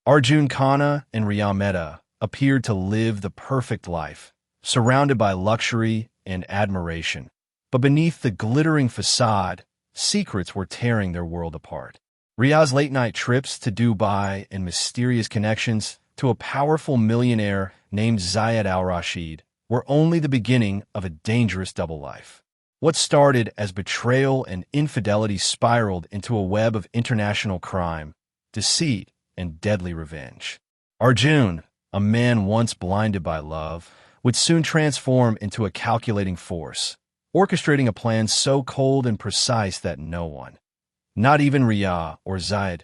Arjun Khanna and Riya Mehta appeared to live the perfect life, surrounded by luxury and admiration. But beneath the glittering facade, secrets were tearing their world apart. Riya's late-night trips to Dubai and mysterious connections to a powerful millionaire named Zayed al-Rashid were only the beginning of a dangerous double life. What started as betrayal and infidelity spiraled into a web of international crime, deceit, and deadly revenge. Arjun, a man once blinded by love, would soon transform into a calculating force, orchestrating a plan so cold and precise that no one, not even Riya or Zayed,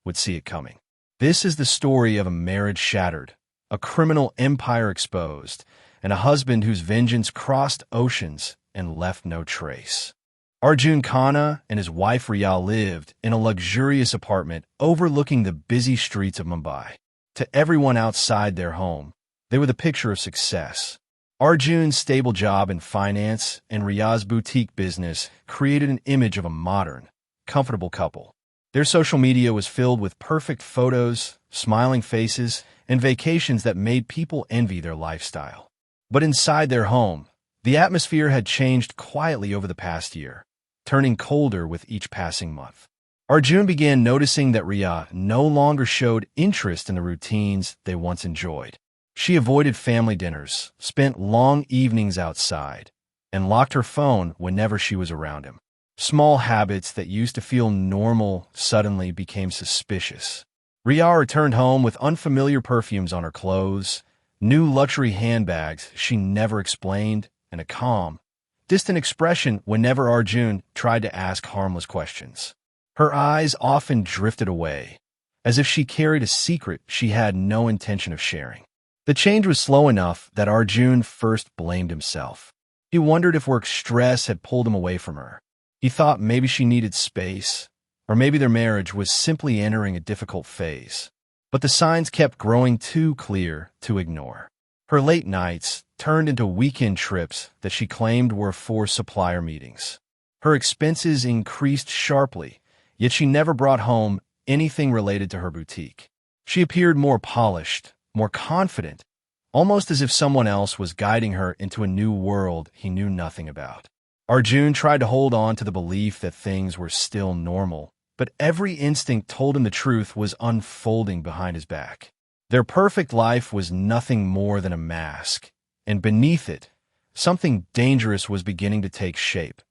would see it coming. This is the story of a marriage shattered, a criminal empire exposed, and a husband whose vengeance crossed oceans and left no trace. Arjun Khanna and his wife Riya lived in a luxurious apartment overlooking the busy streets of Mumbai. To everyone outside their home, they were the picture of success. Arjun's stable job in finance and Riya's boutique business created an image of a modern, comfortable couple. Their social media was filled with perfect photos, smiling faces, and vacations that made people envy their lifestyle. But inside their home, the atmosphere had changed quietly over the past year, turning colder with each passing month. Arjun began noticing that Riya no longer showed interest in the routines they once enjoyed. She avoided family dinners, spent long evenings outside, and locked her phone whenever she was around him. Small habits that used to feel normal suddenly became suspicious. Riya returned home with unfamiliar perfumes on her clothes, new luxury handbags she never explained, and a calm, distant expression whenever Arjun tried to ask harmless questions. Her eyes often drifted away, as if she carried a secret she had no intention of sharing. The change was slow enough that Arjun first blamed himself. He wondered if work stress had pulled him away from her. He thought maybe she needed space, or maybe their marriage was simply entering a difficult phase. But the signs kept growing too clear to ignore. Her late nights turned into weekend trips that she claimed were for supplier meetings. Her expenses increased sharply, yet she never brought home anything related to her boutique. She appeared more polished, more confident, almost as if someone else was guiding her into a new world he knew nothing about. Arjun tried to hold on to the belief that things were still normal, but every instinct told him the truth was unfolding behind his back. Their perfect life was nothing more than a mask, and beneath it, something dangerous was beginning to take shape,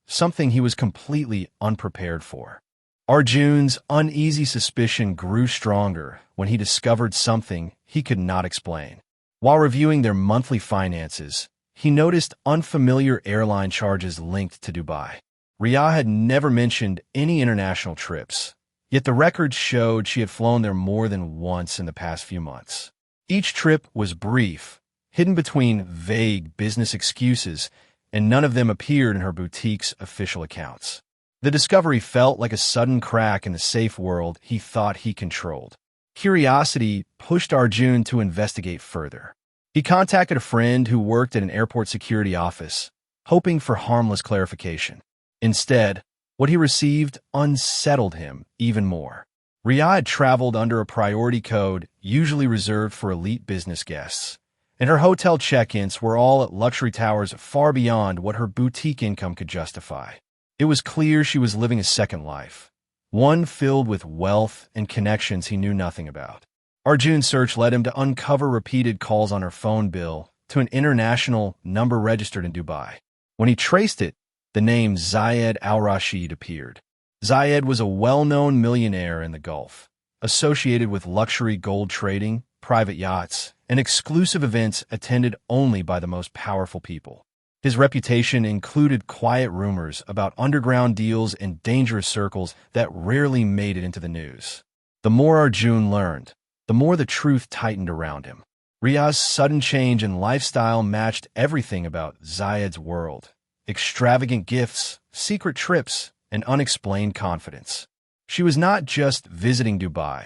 something he was completely unprepared for. Arjun's uneasy suspicion grew stronger when he discovered something he could not explain. While reviewing their monthly finances, he noticed unfamiliar airline charges linked to Dubai. Riya had never mentioned any international trips, yet the records showed she had flown there more than once in the past few months. Each trip was brief, hidden between vague business excuses, and none of them appeared in her boutique's official accounts. The discovery felt like a sudden crack in the safe world he thought he controlled. Curiosity pushed Arjun to investigate further. He contacted a friend who worked at an airport security office, hoping for harmless clarification. Instead, what he received unsettled him even more. Riya had traveled under a priority code usually reserved for elite business guests, and her hotel check-ins were all at luxury towers far beyond what her boutique income could justify. It was clear she was living a second life, one filled with wealth and connections he knew nothing about. Arjun's search led him to uncover repeated calls on her phone bill to an international number registered in Dubai. When he traced it, the name Zayed al-Rashid appeared. Zayed was a well-known millionaire in the Gulf, associated with luxury gold trading, private yachts, and exclusive events attended only by the most powerful people. His reputation included quiet rumors about underground deals and dangerous circles that rarely made it into the news. The more Arjun learned, the more the truth tightened around him. Riya's sudden change in lifestyle matched everything about Zayed's world: extravagant gifts, secret trips, and unexplained confidence. She was not just visiting Dubai.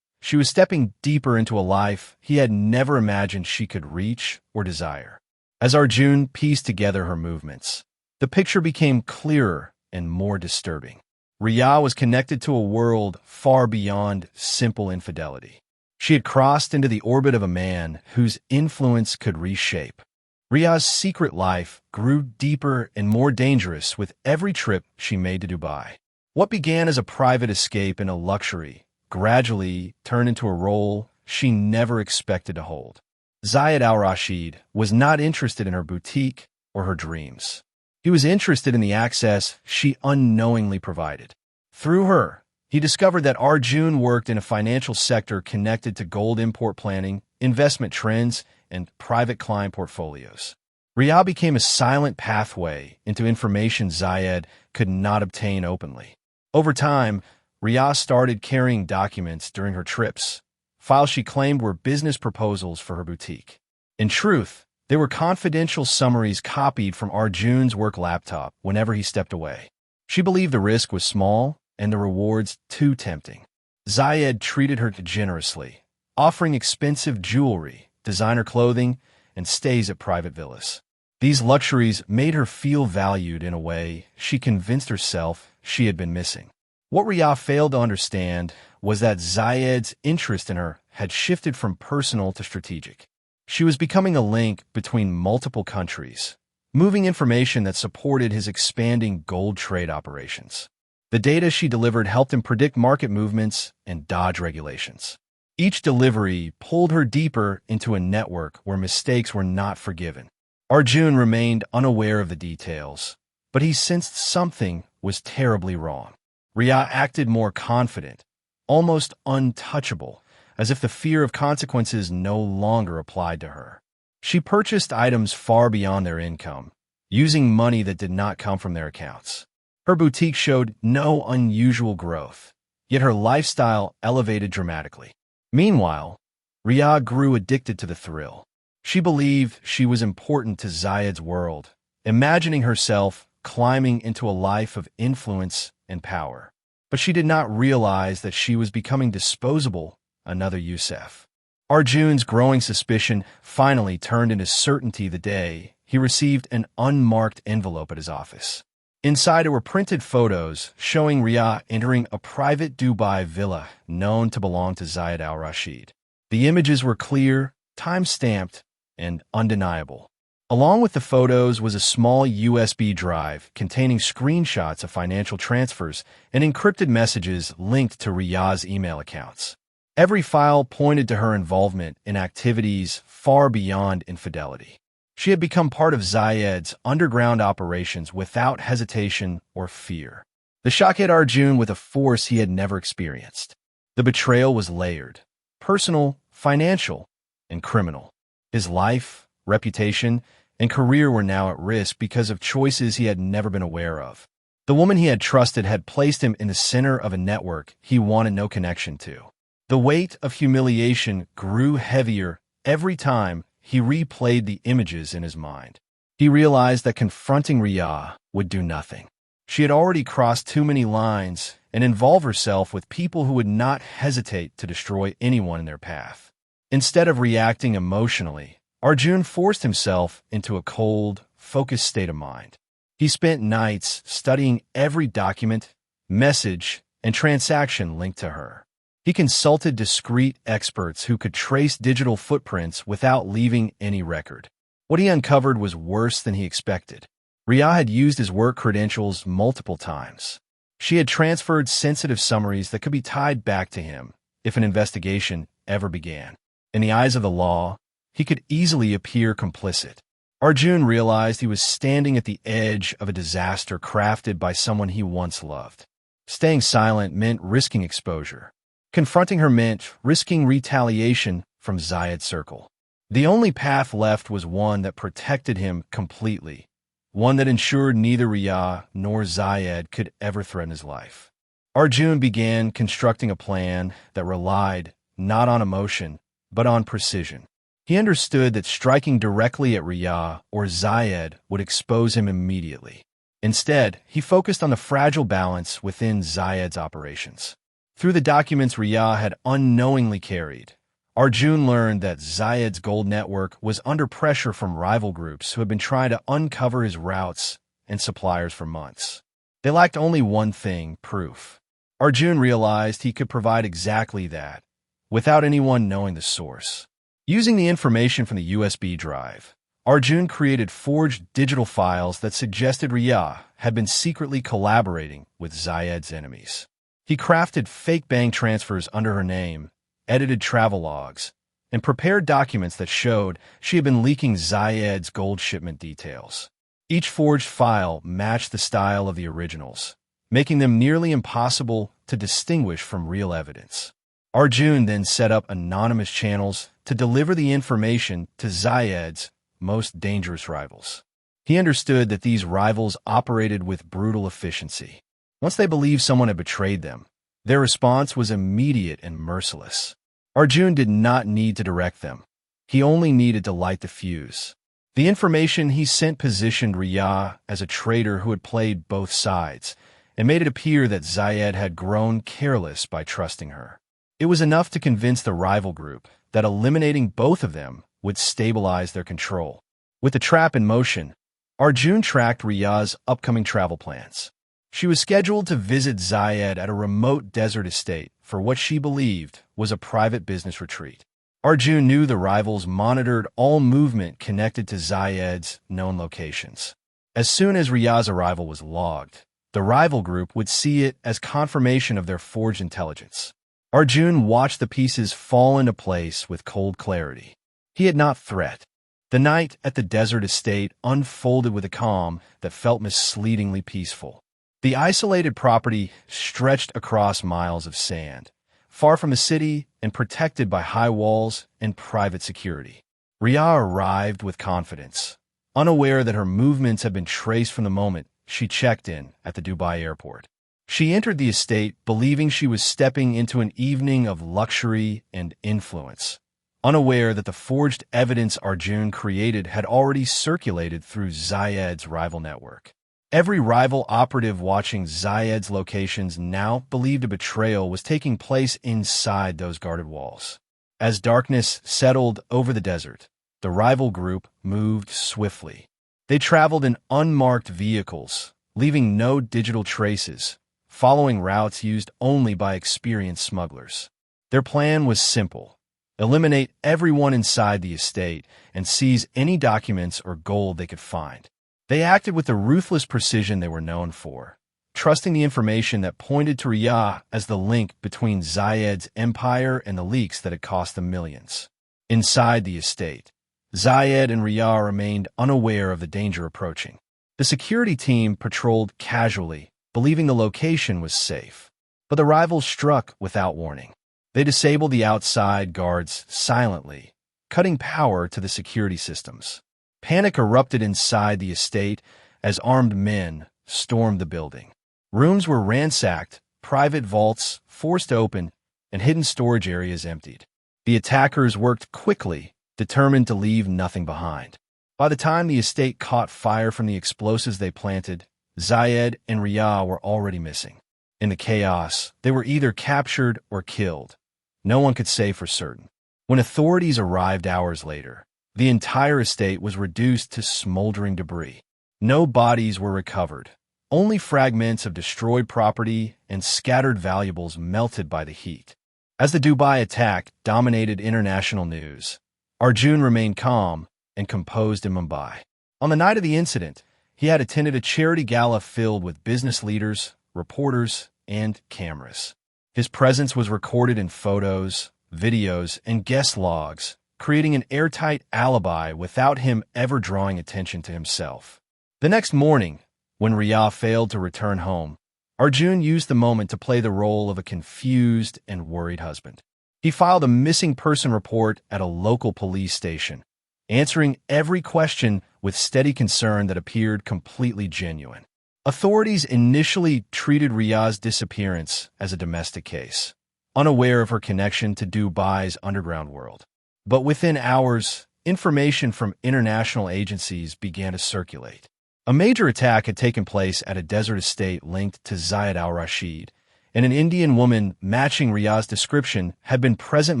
She was stepping deeper into a life he had never imagined she could reach or desire. As Arjun pieced together her movements, the picture became clearer and more disturbing. Riya was connected to a world far beyond simple infidelity. She had crossed into the orbit of a man whose influence could reshape. Ria's secret life grew deeper and more dangerous with every trip she made to Dubai. What began as a private escape and a luxury gradually turned into a role she never expected to hold. Zayed al-Rashid was not interested in her boutique or her dreams. He was interested in the access she unknowingly provided. Through her, he discovered that Arjun worked in a financial sector connected to gold import planning, investment trends, and private client portfolios. Ria became a silent pathway into information Zayed could not obtain openly. Over time, Ria started carrying documents during her trips, files she claimed were business proposals for her boutique. In truth, they were confidential summaries copied from Arjun's work laptop whenever he stepped away. She believed the risk was small and the rewards too tempting. Zayed treated her generously, offering expensive jewelry, designer clothing, and stays at private villas. These luxuries made her feel valued in a way she convinced herself she had been missing. What Ria failed to understand was that Zayed's interest in her had shifted from personal to strategic. She was becoming a link between multiple countries, moving information that supported his expanding gold trade operations. The data she delivered helped him predict market movements and dodge regulations. Each delivery pulled her deeper into a network where mistakes were not forgiven. Arjun remained unaware of the details, but he sensed something was terribly wrong. Ria acted more confident, almost untouchable, as if the fear of consequences no longer applied to her. She purchased items far beyond their income, using money that did not come from their accounts. Her boutique showed no unusual growth, yet her lifestyle elevated dramatically. Meanwhile, Ria grew addicted to the thrill. She believed she was important to Zayed's world, imagining herself climbing into a life of influence and power. But she did not realize that she was becoming disposable, another Youssef. Arjun's growing suspicion finally turned into certainty the day he received an unmarked envelope at his office. Inside were printed photos showing Ria entering a private Dubai villa known to belong to Zayed al-Rashid. The images were clear, time-stamped, and undeniable. Along with the photos was a small USB drive containing screenshots of financial transfers and encrypted messages linked to Ria's email accounts. Every file pointed to her involvement in activities far beyond infidelity. She had become part of Zayed's underground operations without hesitation or fear. The shock hit Arjun with a force he had never experienced. The betrayal was layered, personal, financial, and criminal. His life, reputation, and career were now at risk because of choices he had never been aware of. The woman he had trusted had placed him in the center of a network he wanted no connection to. The weight of humiliation grew heavier every time he replayed the images in his mind. He realized that confronting Ria would do nothing. She had already crossed too many lines and involved herself with people who would not hesitate to destroy anyone in their path. Instead of reacting emotionally, Arjun forced himself into a cold, focused state of mind. He spent nights studying every document, message, and transaction linked to her. He consulted discreet experts who could trace digital footprints without leaving any record. What he uncovered was worse than he expected. Ria had used his work credentials multiple times. She had transferred sensitive summaries that could be tied back to him if an investigation ever began. In the eyes of the law, he could easily appear complicit. Arjun realized he was standing at the edge of a disaster crafted by someone he once loved. Staying silent meant risking exposure. Confronting her meant risking retaliation from Zayed's circle. The only path left was one that protected him completely, one that ensured neither Ria nor Zayed could ever threaten his life. Arjun began constructing a plan that relied not on emotion, but on precision. He understood that striking directly at Ria or Zayed would expose him immediately. Instead, he focused on the fragile balance within Zayed's operations. Through the documents Ria had unknowingly carried, Arjun learned that Zayed's gold network was under pressure from rival groups who had been trying to uncover his routes and suppliers for months. They lacked only one thing: proof. Arjun realized he could provide exactly that: without anyone knowing the source. Using the information from the USB drive, Arjun created forged digital files that suggested Riya had been secretly collaborating with Zayed's enemies. He crafted fake bank transfers under her name, edited travel logs, and prepared documents that showed she had been leaking Zayed's gold shipment details. Each forged file matched the style of the originals, making them nearly impossible to distinguish from real evidence. Arjun then set up anonymous channels to deliver the information to Zayed's most dangerous rivals. He understood that these rivals operated with brutal efficiency. Once they believed someone had betrayed them, their response was immediate and merciless. Arjun did not need to direct them. He only needed to light the fuse. The information he sent positioned Riya as a traitor who had played both sides and made it appear that Zayed had grown careless by trusting her. It was enough to convince the rival group that eliminating both of them would stabilize their control. With the trap in motion, Arjun tracked Riya's upcoming travel plans. She was scheduled to visit Zayed at a remote desert estate for what she believed was a private business retreat. Arjun knew the rivals monitored all movement connected to Zayed's known locations. As soon as Riya's arrival was logged, the rival group would see it as confirmation of their forged intelligence. Arjun watched the pieces fall into place with cold clarity. He had not threat. The night at the desert estate unfolded with a calm that felt misleadingly peaceful. The isolated property stretched across miles of sand, far from the city and protected by high walls and private security. Riya arrived with confidence, unaware that her movements had been traced from the moment she checked in at the Dubai airport. She entered the estate believing she was stepping into an evening of luxury and influence, unaware that the forged evidence Arjun created had already circulated through Zayed's rival network. Every rival operative watching Zayed's locations now believed a betrayal was taking place inside those guarded walls. As darkness settled over the desert, the rival group moved swiftly. They traveled in unmarked vehicles, leaving no digital traces, following routes used only by experienced smugglers. Their plan was simple: eliminate everyone inside the estate and seize any documents or gold they could find. They acted with the ruthless precision they were known for, trusting the information that pointed to Riya as the link between Zayed's empire and the leaks that had cost them millions. Inside the estate, Zayed and Riya remained unaware of the danger approaching. The security team patrolled casually, believing the location was safe. But the rivals struck without warning. They disabled the outside guards silently, cutting power to the security systems. Panic erupted inside the estate as armed men stormed the building. Rooms were ransacked, private vaults forced open, and hidden storage areas emptied. The attackers worked quickly, determined to leave nothing behind. By the time the estate caught fire from the explosives they planted, Zayed and Riya were already missing. In the chaos, they were either captured or killed. No one could say for certain. When authorities arrived hours later, the entire estate was reduced to smoldering debris. No bodies were recovered. Only fragments of destroyed property and scattered valuables melted by the heat. As the Dubai attack dominated international news, Arjun remained calm and composed in Mumbai. On the night of the incident, he had attended a charity gala filled with business leaders, reporters, and cameras. His presence was recorded in photos, videos, and guest logs, creating an airtight alibi without him ever drawing attention to himself. The next morning, when Riya failed to return home, Arjun used the moment to play the role of a confused and worried husband. He filed a missing person report at a local police station, answering every question with steady concern that appeared completely genuine. Authorities initially treated Riya's disappearance as a domestic case, unaware of her connection to Dubai's underground world. But within hours, information from international agencies began to circulate. A major attack had taken place at a desert estate linked to Zayed al-Rashid, and an Indian woman matching Riya's description had been present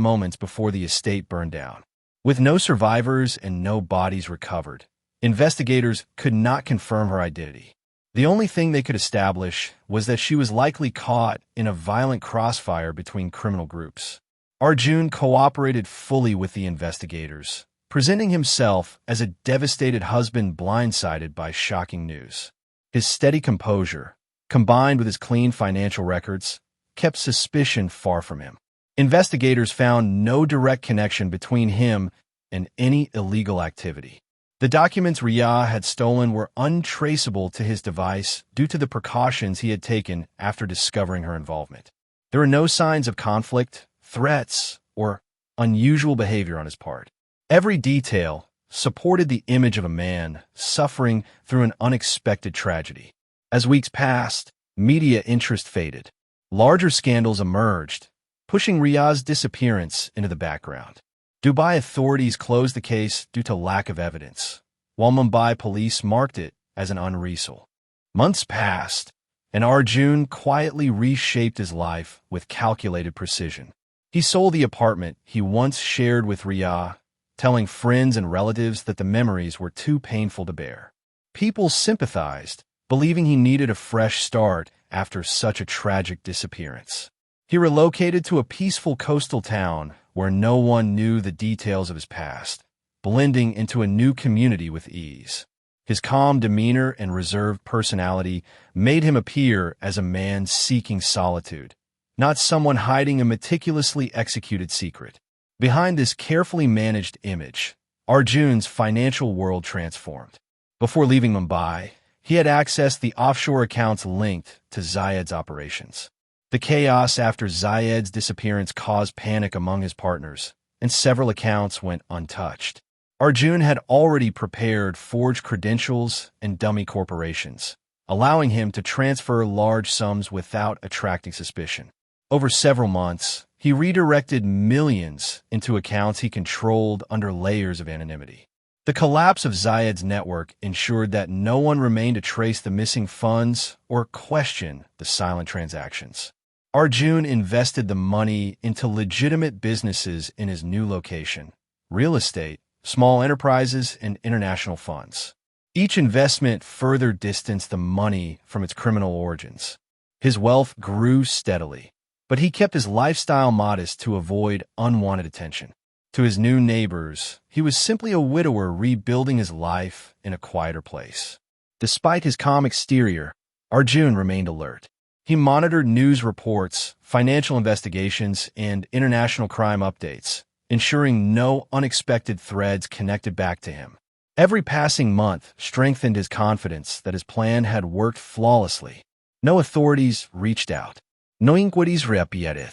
moments before the estate burned down. With no survivors and no bodies recovered, investigators could not confirm her identity. The only thing they could establish was that she was likely caught in a violent crossfire between criminal groups. Arjun cooperated fully with the investigators, presenting himself as a devastated husband blindsided by shocking news. His steady composure, combined with his clean financial records, kept suspicion far from him. Investigators found no direct connection between him and any illegal activity. The documents Riya had stolen were untraceable to his device due to the precautions he had taken after discovering her involvement. There were no signs of conflict, threats, or unusual behavior on his part. Every detail supported the image of a man suffering through an unexpected tragedy. As weeks passed, media interest faded. Larger scandals emerged, pushing Riya's disappearance into the background. Dubai authorities closed the case due to lack of evidence, while Mumbai police marked it as an unresolved. Months passed, and Arjun quietly reshaped his life with calculated precision. He sold the apartment he once shared with Riya, telling friends and relatives that the memories were too painful to bear. People sympathized, believing he needed a fresh start after such a tragic disappearance. He relocated to a peaceful coastal town where no one knew the details of his past, blending into a new community with ease. His calm demeanor and reserved personality made him appear as a man seeking solitude, not someone hiding a meticulously executed secret. Behind this carefully managed image, Arjun's financial world transformed. Before leaving Mumbai, he had accessed the offshore accounts linked to Zayed's operations. The chaos after Zayed's disappearance caused panic among his partners, and several accounts went untouched. Arjun had already prepared forged credentials and dummy corporations, allowing him to transfer large sums without attracting suspicion. Over several months, he redirected millions into accounts he controlled under layers of anonymity. The collapse of Zayed's network ensured that no one remained to trace the missing funds or question the silent transactions. Arjun invested the money into legitimate businesses in his new location: real estate, small enterprises, and international funds. Each investment further distanced the money from its criminal origins. His wealth grew steadily, but he kept his lifestyle modest to avoid unwanted attention. To his new neighbors, he was simply a widower rebuilding his life in a quieter place. Despite his calm exterior, Arjun remained alert. He monitored news reports, financial investigations, and international crime updates, ensuring no unexpected threads connected back to him. Every passing month strengthened his confidence that his plan had worked flawlessly. No authorities reached out. No inquiries reappeared.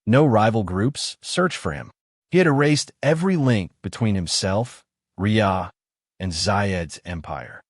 No rival groups searched for him. He had erased every link between himself, Riya, and Zayed's empire.